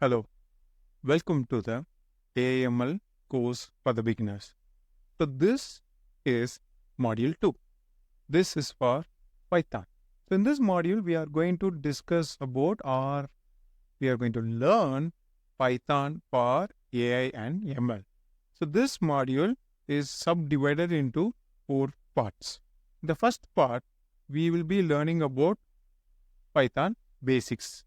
Hello, welcome to the AML course for the beginners. So this is module 2. This is for Python. So in this module, we are going to discuss about or we are going to learn Python for AI and ML. So this module is subdivided into 4 parts. The first part, we will be learning about Python basics.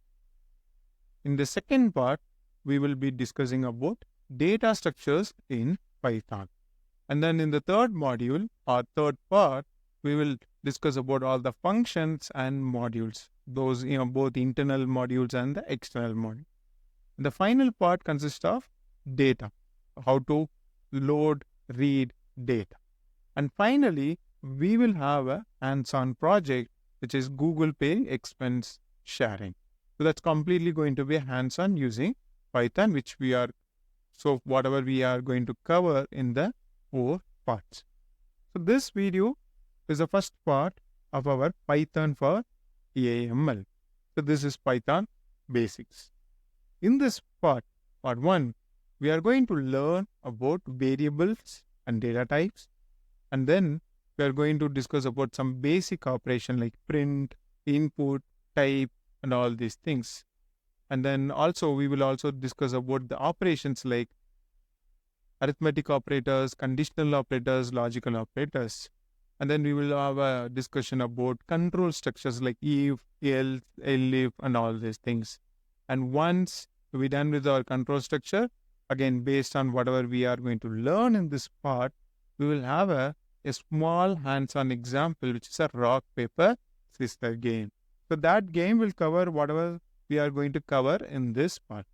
In the second part, we will be discussing about data structures in Python. And then in the third module or third part, we will discuss about all the functions and modules, those both internal modules and the external module. The final part consists of data, how to load, read data. And finally, we will have a hands-on project, which is Google Pay expense sharing. So that's completely going to be hands-on using Python, so whatever we are going to cover in the 4 parts. So this video is the first part of our Python for AML. So this is Python basics. In this part 1, we are going to learn about variables and data types. And then we are going to discuss about some basic operation like print, input, type, and all these things. And then also we will also discuss about the operations like arithmetic operators, conditional operators, logical operators. And then we will have a discussion about control structures like if, else, elif, and all these things. And once we're done with our control structure, again, based on whatever we are going to learn in this part, we will have a small hands-on example, which is a rock, paper, scissors game. So that game will cover whatever we are going to cover in this part.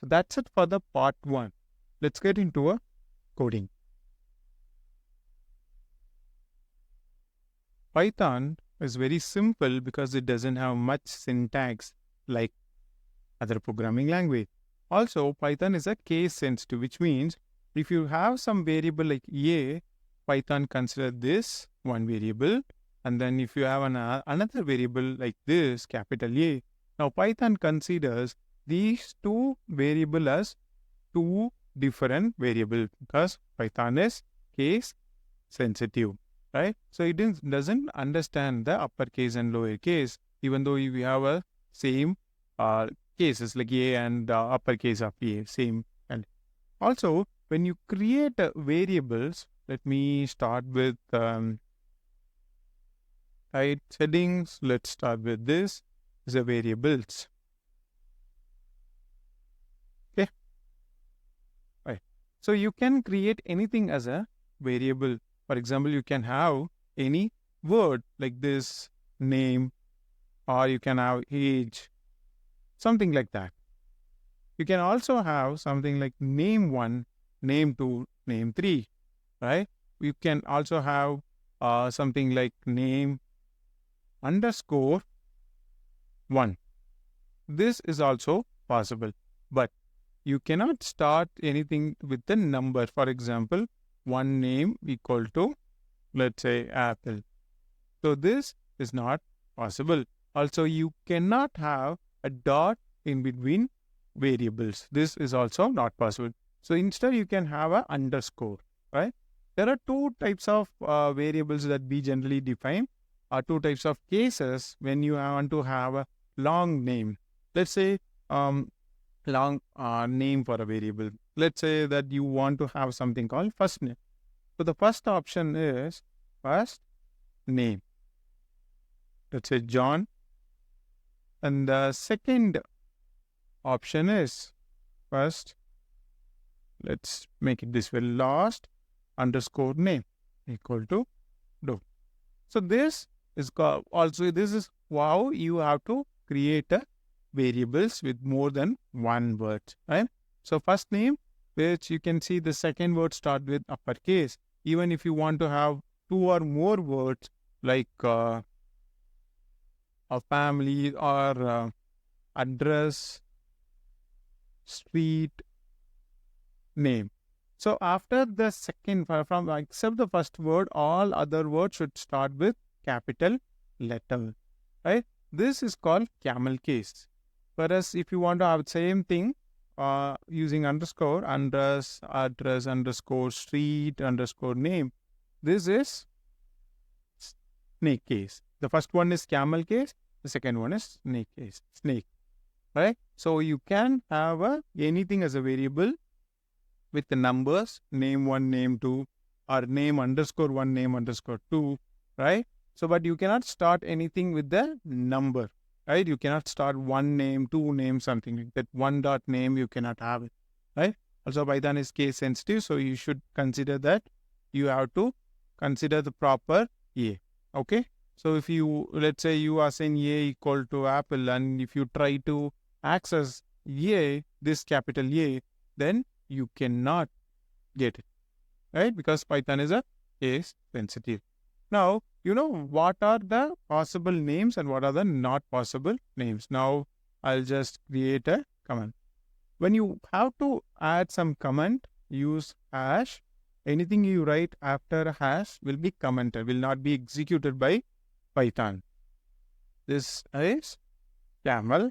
So that's it for the part 1. Let's get into a coding. Python is very simple because it doesn't have much syntax like other programming language. Also, Python is a case sensitive, which means if you have some variable like a, Python consider this one variable. And then if you have another variable like this, capital A, now Python considers these two variables as two different variables because Python is case sensitive, right? So it doesn't understand the uppercase and lowercase, even though we have a same cases like A and uppercase of A, same. And also, when you create variables, let me start with settings. Let's start with this. The variables. Okay. Right. So you can create anything as a variable. For example, you can have any word like this, name, or you can have age, something like that. You can also have something like name 1, name 2, name 3, right? You can also have something like name underscore 1. This is also possible, but you cannot start anything with the number. For example, one name equal to, let's say, apple. So this is not possible. Also, you cannot have a dot in between variables. This is also not possible. So instead, you can have a underscore, right? There are 2 types of variables that we generally define. 2 types of cases when you want to have a long name. Let's say long name for a variable. Let's say that you want to have something called first name. So the first option is first name. Let's say John. And the second option is first, let's make it this way, last underscore name equal to do. So this is this is how you have to create variables with more than one word, right? So first name, which you can see the second word start with uppercase. Even if you want to have 2 or more words like a family or address, street, name. So after the second, from except the first word, all other words should start with capital letter, right? This is called camel case. Whereas if you want to have the same thing using underscore, address underscore street underscore name. This is snake case. The first one is camel case. The second one is snake case. Snake, right? So you can have anything as a variable with the numbers, name 1, name 2, or name underscore 1, name underscore 2, right? So, but you cannot start anything with the number, right? You cannot start 1 name, 2 name, something like that. 1 dot name, you cannot have it, right? Also, Python is case sensitive, so you should consider that you have to consider the proper A, okay? So, if you, let's say you assign A equal to apple, and if you try to access A, this capital A, then you cannot get it, right? Because Python is a case sensitive. Now, you know what are the possible names and what are the not possible names. Now, I'll just create a command. When you have to add some comment, use hash. Anything you write after a hash will be commented, will not be executed by Python. This is camel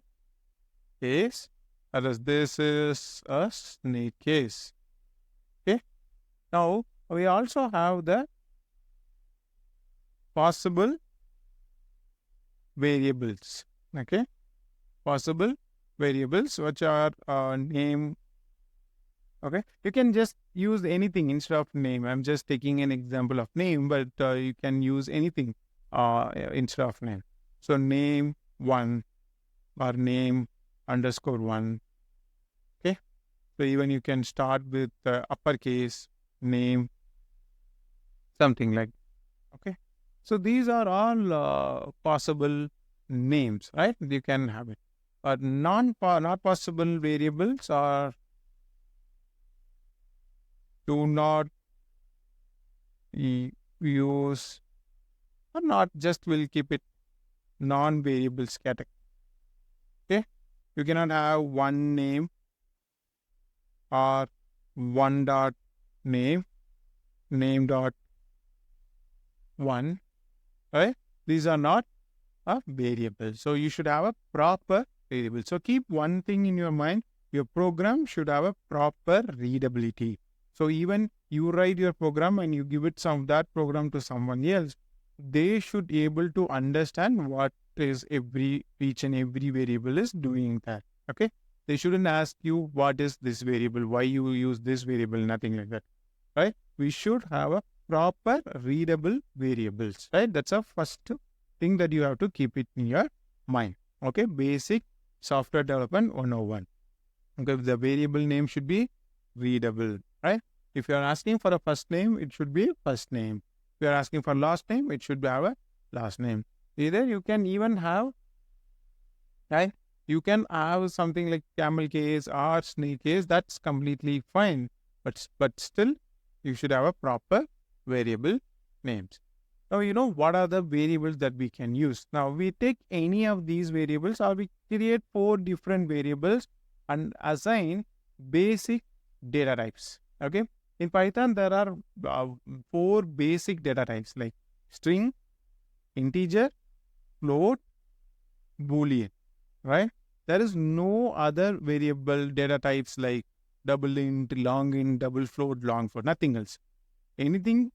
case. This is a snake case. Okay. Now, we also have the possible variables. Okay. Possible variables, which are name. Okay. You can just use anything instead of name. I'm just taking an example of name, but you can use anything instead of name. So, name 1 or name underscore 1. Okay. So, even you can start with uppercase, name, something like, okay. So, these are all possible names, right? You can have it. But not possible variables are do not use, or not, just will keep it non-variables category. Okay. You cannot have 1 name or 1 dot name, name dot 1, right? These are not a variable. So you should have a proper variable. So keep one thing in your mind. Your program should have a proper readability. So even you write your program and you give it that program to someone else, they should be able to understand what is each and every variable is doing that. Okay. They shouldn't ask you what is this variable, why you use this variable, nothing like that. Right? We should have a proper readable variables, right? That's a first thing that you have to keep it in your mind. Okay, basic software development 101. Okay, the variable name should be readable, right? If you are asking for a first name, it should be first name. If you are asking for last name, it should have a last name. Either you can even have, right? You can have something like camel case or snake case. That's completely fine, but still, you should have a proper variable names. Now, you know what are the variables that we can use. Now, we take any of these variables or we create 4 different variables and assign basic data types. Okay. In Python, there are 4 basic data types like string, integer, float, boolean, right? There is no other variable data types like double int, long int, double float, long float, nothing else. Anything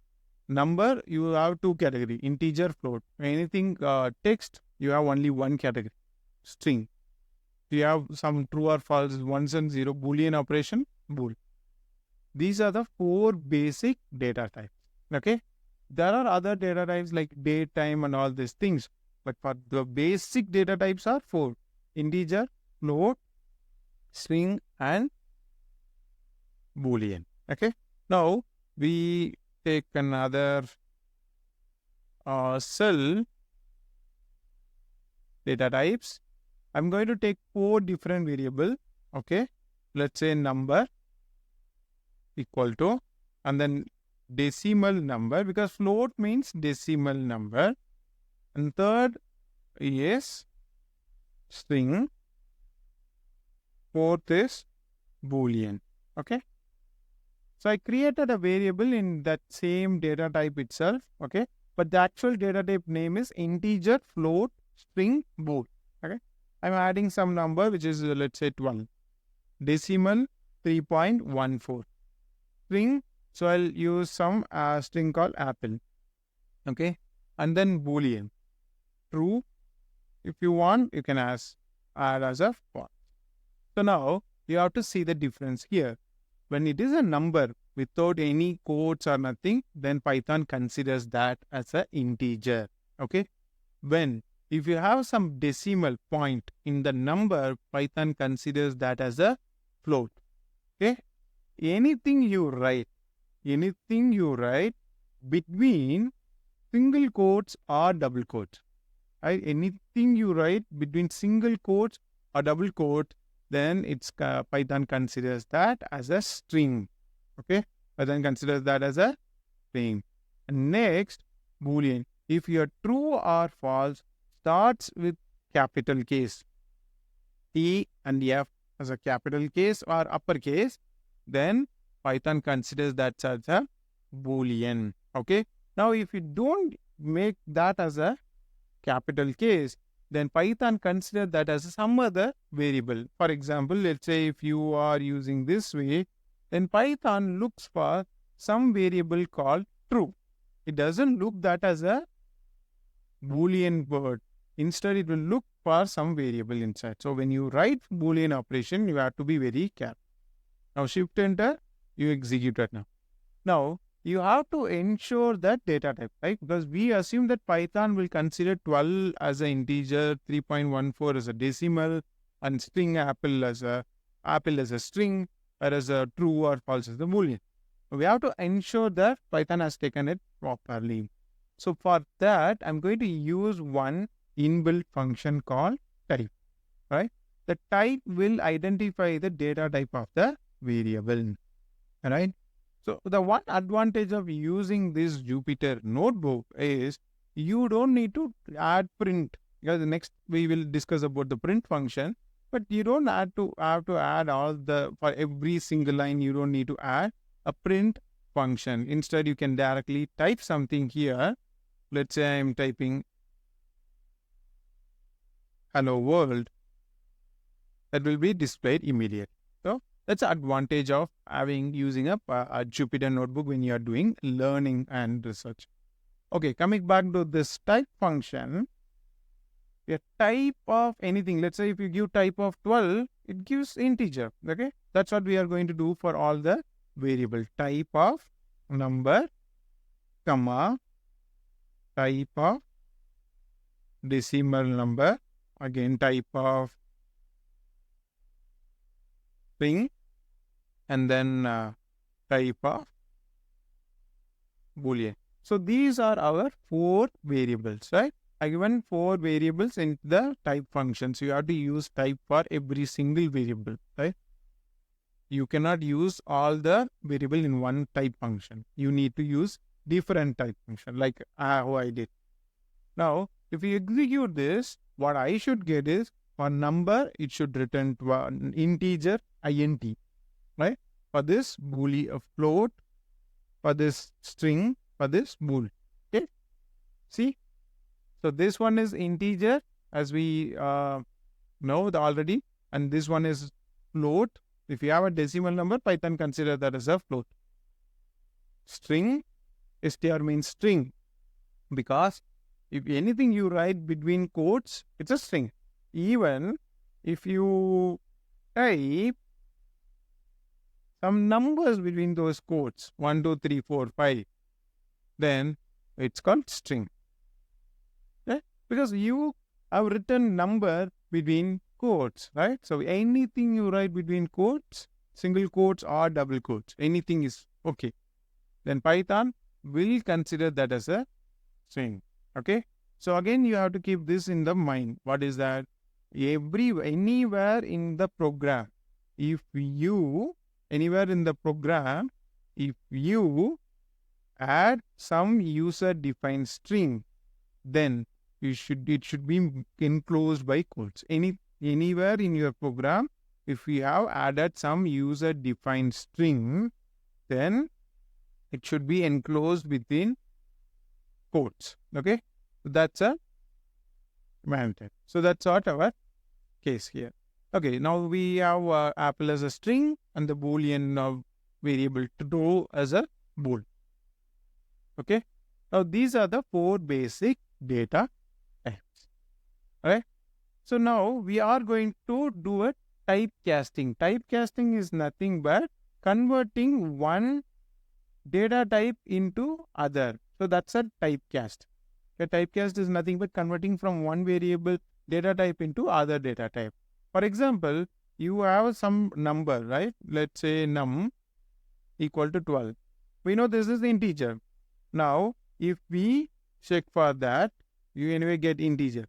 number, you have 2 category, integer, float. Anything text, you have only 1 category, string. You have some true or false, ones and zero, boolean operation, bool. These are the 4 basic data types. Okay. There are other data types like date, time and all these things. But for the basic data types are 4. Integer, float, string and boolean. Now, we take another cell data types. I'm going to take 4 different variable. Okay. Let's say number equal to, and then decimal number, because float means decimal number. And third is string. Fourth is boolean. Okay. So I created a variable in that same data type itself. Okay. But the actual data type name is integer, float, string, bool. Okay. I'm adding some number which is let's say 12. decimal 3.14. String, so I'll use some string called apple. Okay, and then boolean. True. If you want, you can add as a false. So now you have to see the difference here. When it is a number without any quotes or nothing, then Python considers that as an integer. Okay. When if you have some decimal point in the number, Python considers that as a float. Okay. Anything you write between single quotes or double quotes. Right? Anything you write between single quotes or double quotes, then it's Python considers that as a string. Okay, Python considers that as a string. And next, boolean. If your true or false starts with capital case, T and F as a capital case or uppercase, then Python considers that as a boolean. Okay. Now, if you don't make that as a capital case, then Python consider that as some other variable. For example, let's say if you are using this way, then Python looks for some variable called true. It doesn't look that as a boolean word. Instead, it will look for some variable inside. So when you write boolean operation, you have to be very careful. Now shift enter, you execute it now. Now you have to ensure that data type, right? Because we assume that Python will consider 12 as an integer, 3.14 as a decimal, and string apple as a string, whereas a true or false as the boolean. We have to ensure that Python has taken it properly. So for that, I'm going to use one inbuilt function called type, right? The type will identify the data type of the variable, right? So the one advantage of using this Jupyter notebook is you don't need to add print. Because next we will discuss about the print function, but you don't have to add all the, for every single line, you don't need to add a print function. Instead, you can directly type something here. Let's say I'm typing hello world. That will be displayed immediately. So that's the advantage of using a Jupyter notebook when you are doing learning and research. Okay, coming back to this type function, a type of anything. Let's say if you give type of 12, it gives integer. Okay, that's what we are going to do for all the variable. Type of number, comma, type of decimal number, again type of string, and then type of boolean. So these are our 4 variables, right? I given 4 variables in the type function. So you have to use type for every single variable, right? You cannot use all the variable in one type function. You need to use different type function, like how I did. Now, if you execute this, what I should get is for number, it should return to an integer int, right? For this boolean float, for this string, for this bool. Okay, see. So this one is integer, as we know already, and this one is float. If you have a decimal number, Python consider that as a float. String, str means string, because if anything you write between quotes, it's a string. Even if you type some numbers between those quotes, 1, 2, 3, 4, 5, then it's called string. Okay? Because you have written number between quotes, right? So anything you write between quotes, single quotes or double quotes, anything is okay. Then Python will consider that as a string. Okay. So again, you have to keep this in the mind. What is that? Anywhere in the program, if you add some user-defined string, then it should be enclosed by quotes. Anywhere in your program, if you have added some user-defined string, then it should be enclosed within quotes. Okay, that's a mandate. So that's what our case here. Okay, now we have apple as a string and the boolean variable true as a bool. Okay, now these are the 4 basic data types. Alright, so now we are going to do a typecasting. Typecasting is nothing but converting one data type into other. So that's a typecast. A typecast is nothing but converting from one variable data type into other data type. For example, you have some number, right? Let's say num equal to 12. We know this is the integer. Now, if we check for that, you anyway get integer.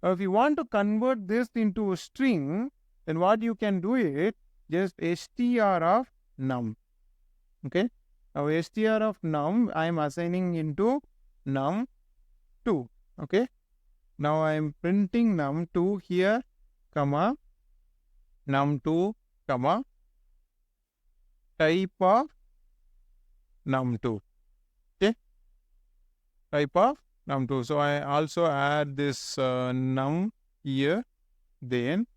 Now, if you want to convert this into a string, then what you can do is just str of num. Okay. Now, str of num, I am assigning into num2. Okay. Now, I am printing num2 here, comma, num2, comma, type of num2. Okay. Type of num2. So, I also add this num here, then.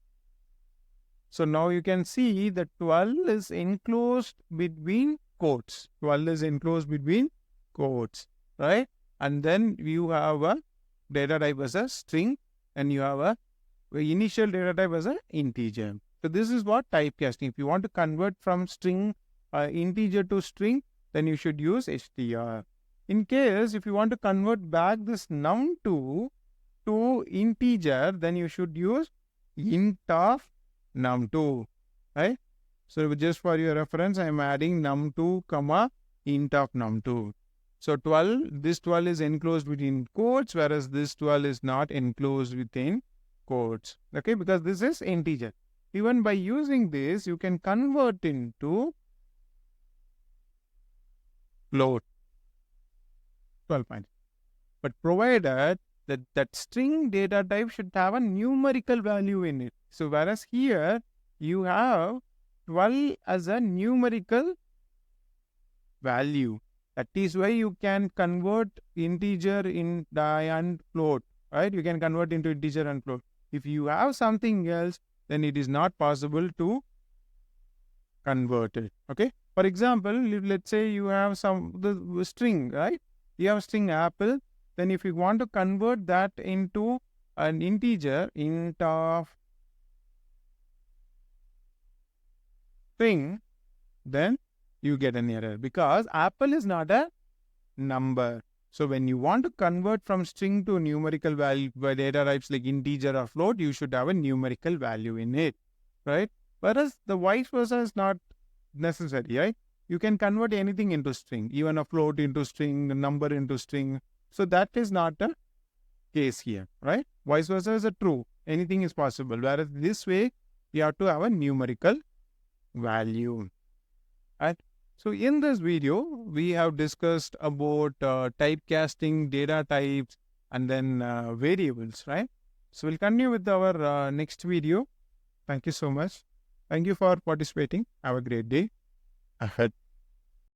So, now you can see that 12 is enclosed between quotes. 12 is enclosed between quotes, right? And then you have a data type as a string and you have a initial data type as an integer. So, this is what typecasting. If you want to convert from string integer to string, then you should use str. In case if you want to convert back this num2 to integer, then you should use int of num2, right? So just for your reference, I am adding num2, comma, int of num2. So 12, this 12 is enclosed within quotes, whereas this 12 is not enclosed within quotes, okay? Because this is integer. Even by using this, you can convert into float, 12 points. But provided that string data type should have a numerical value in it. So whereas here you have 12 as a numerical value. That is why you can convert integer in and float, right? You can convert into integer and float. If you have something else, then it is not possible to convert it. Okay. For example, let's say you have the string, right? You have string apple. Then if you want to convert that into an integer, int of string, then you get an error because apple is not a number. So when you want to convert from string to numerical value by data types like integer or float, you should have a numerical value in it, right? Whereas the vice versa is not necessary, right? You can convert anything into string, even a float into string, a number into string. So that is not a case here, right? Vice versa is a true. Anything is possible. Whereas this way, you have to have a numerical value, right? So in this video, we have discussed about typecasting, data types, and then variables, right? So we'll continue with our next video. Thank you so much. Thank you for participating. Have a great day ahead.